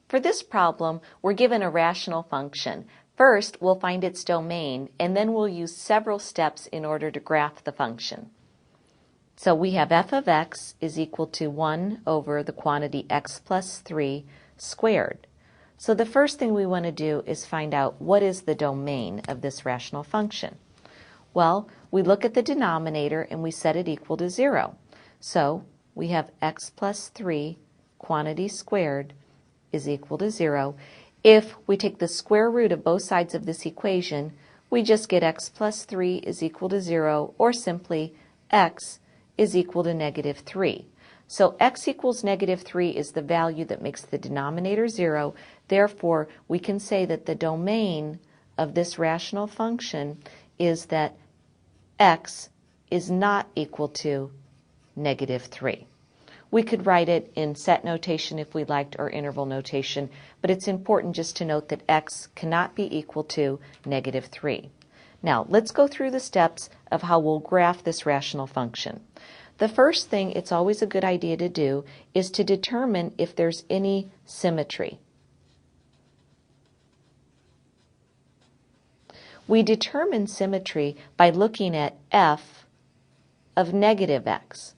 For this problem, we're given a rational function. First, we'll find its domain, and then we'll use several steps in order to graph the function. So we have f of x is equal to 1 over the quantity x plus 3 squared. So the first thing we want to do is find out what is the domain of this rational function. Well, we look at the denominator and we set it equal to 0. So we have x plus 3 quantity squared is equal to 0. If we take the square root of both sides of this equation, we just get x plus 3 is equal to 0, or simply x is equal to negative 3. So x equals negative 3 is the value that makes the denominator 0. Therefore, we can say that the domain of this rational function is that x is not equal to negative 3. We could write it in set notation if we liked, or interval notation, but it's important just to note that x cannot be equal to negative 3. Now, let's go through the steps of how we'll graph this rational function. The first thing it's always a good idea to do is to determine if there's any symmetry. We determine symmetry by looking at f of negative x.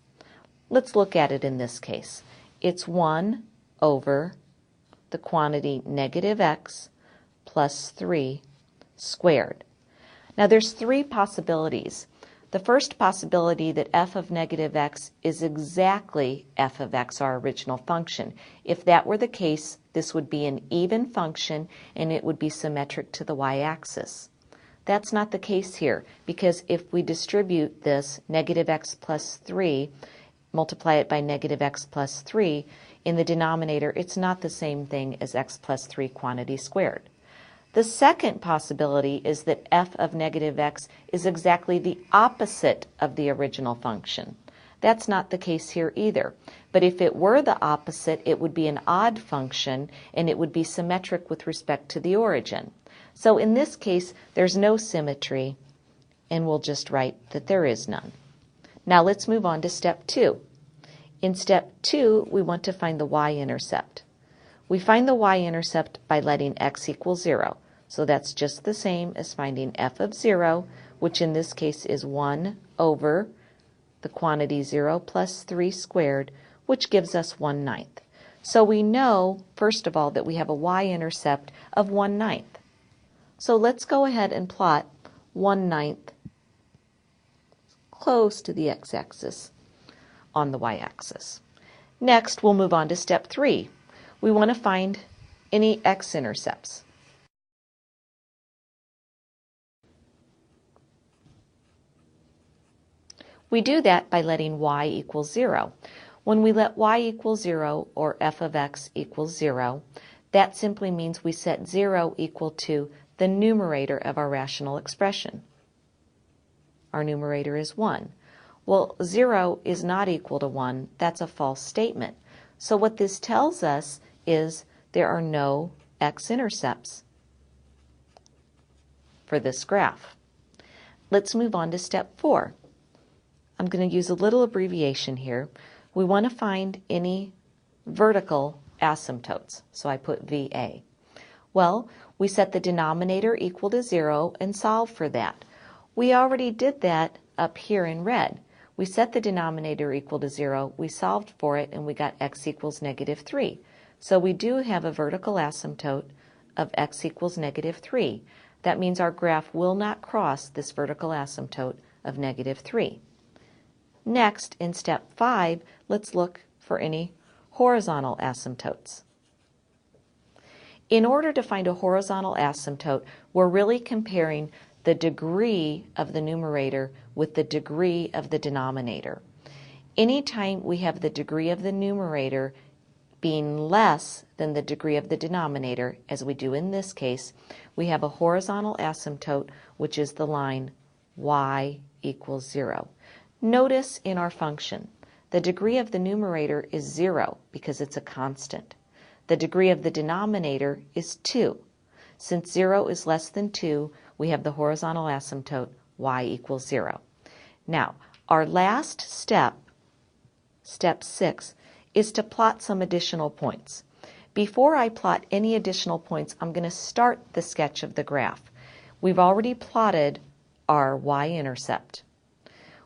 Let's look at it in this case. It's 1 over the quantity negative x plus 3 squared. Now there's three possibilities. The first possibility that f of negative x is exactly f of x, our original function. If that were the case, this would be an even function and it would be symmetric to the y-axis. That's not the case here, because if we distribute this negative x plus 3, multiply it by negative x plus 3, in the denominator it's not the same thing as x plus 3 quantity squared. The second possibility is that f of negative x is exactly the opposite of the original function. That's not the case here either. But if it were the opposite, it would be an odd function and it would be symmetric with respect to the origin. So in this case, there's no symmetry, and we'll just write that there is none. Now let's move on to step 2. In step 2, we want to find the y-intercept. We find the y-intercept by letting x equal 0. So that's just the same as finding f of 0, which in this case is 1 over the quantity 0 plus 3 squared, which gives us 1/9. So we know, first of all, that we have a y-intercept of 1/9. So let's go ahead and plot 1/9 close to the x-axis on the y-axis. Next, we'll move on to step 3. We want to find any x-intercepts. We do that by letting y equal 0. When we let y equal 0, or f of x equals 0, that simply means we set 0 equal to the numerator of our rational expression. Our numerator is 1. Well, 0 is not equal to 1. That's a false statement. So what this tells us is there are no x-intercepts for this graph. Let's move on to step 4. I'm going to use a little abbreviation here. We want to find any vertical asymptotes, so I put VA. Well, we set the denominator equal to 0 and solve for that. We already did that up here in red. We set the denominator equal to 0, we solved for it, and we got x equals negative 3. So we do have a vertical asymptote of x equals negative 3. That means our graph will not cross this vertical asymptote of negative 3. Next, in step 5, let's look for any horizontal asymptotes. In order to find a horizontal asymptote, we're really comparing the degree of the numerator with the degree of the denominator. Anytime we have the degree of the numerator being less than the degree of the denominator, as we do in this case, we have a horizontal asymptote, which is the line y equals 0. Notice in our function, the degree of the numerator is 0 because it's a constant. The degree of the denominator is 2. Since 0 is less than 2, we have the horizontal asymptote y equals 0. Now, our last step, step 6, is to plot some additional points. Before I plot any additional points, I'm going to start the sketch of the graph. We've already plotted our y-intercept.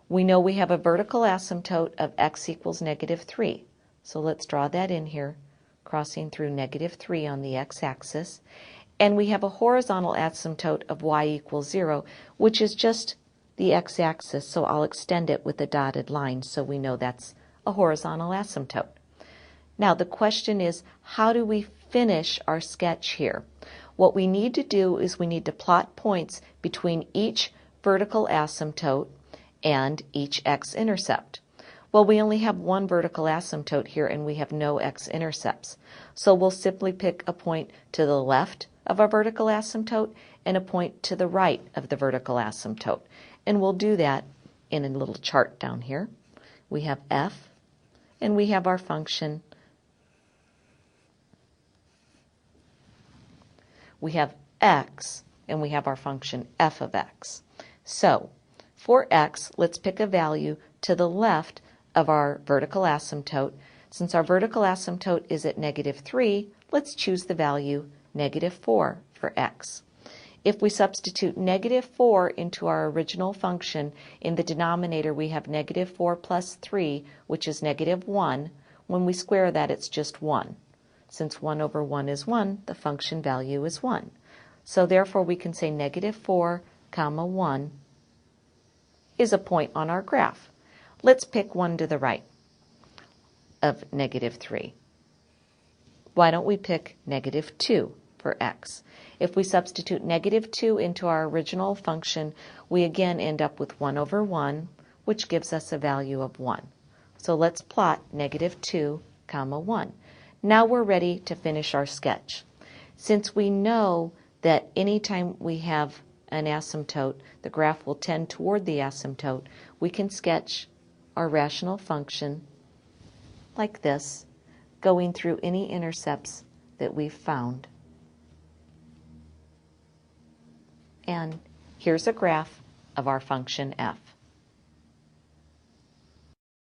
We know we have a vertical asymptote of x equals -3. So let's draw that in here, crossing through -3 on the x-axis. And we have a horizontal asymptote of y equals 0, which is just the x-axis, so I'll extend it with a dotted line so we know that's a horizontal asymptote. Now the question is, how do we finish our sketch here? What we need to do is we need to plot points between each vertical asymptote and each x-intercept. Well, we only have one vertical asymptote here and we have no x-intercepts. So we'll simply pick a point to the left of our vertical asymptote and a point to the right of the vertical asymptote. And we'll do that in a little chart down here. We have f and we have our function. We have x and we have our function f of x. So for x, let's pick a value to the left of our vertical asymptote. Since our vertical asymptote is at -3, let's choose the value -4 for x. If we substitute -4 into our original function, in the denominator we have -4 plus 3, which is -1. When we square that, it's just 1. Since 1 over 1 is 1, the function value is 1. So therefore we can say -4, 1 is a point on our graph. Let's pick one to the right of -3. Why don't we pick -2 for x? If we substitute -2 into our original function, we again end up with 1 over 1, which gives us a value of 1. So let's plot -2, 1. Now we're ready to finish our sketch. Since we know that anytime we have an asymptote, the graph will tend toward the asymptote, we can sketch our rational function like this, going through any intercepts that we've found. And here's a graph of our function f.